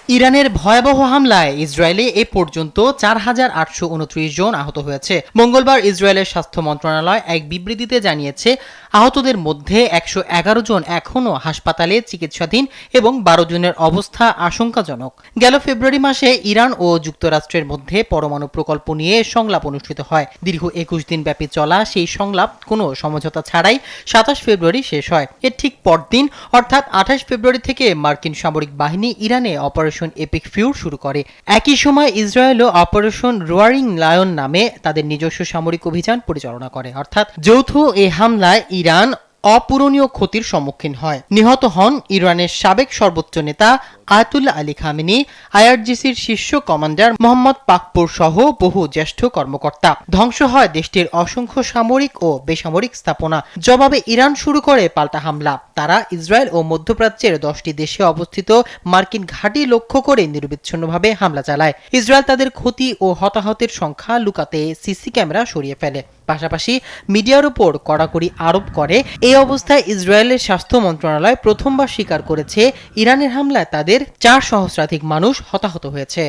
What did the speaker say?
ইরানের ভয়াবহ হামলায় ইসরায়েলে এ পর্যন্ত ৪,৮২৯ জন আহত হয়েছে। মঙ্গলবার ইসরায়েলের স্বাস্থ্য মন্ত্রণালয় এক বিবৃতিতে জানিয়েছে, আহতদের মধ্যে ১১১ জন এখনও হাসপাতালে চিকিৎসাধীন এবং ১২ জনের অবস্থা আশঙ্কাজনক। গেল ফেব্রুয়ারি মাসে ইরান ও যুক্তরাষ্ট্রের মধ্যে পরমাণু প্রকল্প নিয়ে সংলাপ অনুষ্ঠিত হয়। দীর্ঘ ২১ দিন ব্যাপী চলা সেই সংলাপ কোনো সমঝোতা ছাড়াই ২৭ ফেব্রুয়ারি শেষ হয়। এর ঠিক পরদিন অর্থাৎ ২৮ ফেব্রুয়ারি থেকে মার্কিন সামরিক বাহিনী ইরানে অপারেশন এপিক ফিউর শুরু করে। একই সময় ইসরায়েলও অপারেশন রোয়ারিং লায়ন নামে তাদের নিজস্ব সামরিক অভিযান পরিচালনা করে। অর্থাৎ যৌথ এই হামলায় ইরান অপূরণীয় ক্ষতির সম্মুখীন হয়। নিহত হন ইরানের সাবেক সর্বোচ্চ নেতা আয়াতুল্লাহ আলী খামেনি, আইআরজিসির শীর্ষ কমান্ডার মোহাম্মদ পাকপুর সহ বহু জ্যেষ্ঠ কর্মকর্তা। ধ্বংস হয় দেশটির অসংখ্য সামরিক ও বেসামরিক স্থাপনা। জবাবে ইরান শুরু করে পাল্টা হামলা। তারা ইসরায়েল ও মধ্যপ্রাচ্যের ১০টি দেশে অবস্থিত মার্কিন ঘাঁটি লক্ষ্য করে নিরবিচ্ছিন্নভাবে হামলা চালায়। ইসরায়েল তাদের ক্ষতি ও হতাহতের সংখ্যা লুকাতে সিসি ক্যামেরা সরিয়ে ফেলে, পাশাপাশি মিডিয়ার উপর কড়াকড়ি আরোপ করে। এই অবস্থায় ইসরায়েলের স্বাস্থ্য মন্ত্রণালয় প্রথমবার স্বীকার করেছে, ইরানের হামলায় তাদের ৪ সহস্রাধিক মানুষ হতাহত হয়েছে।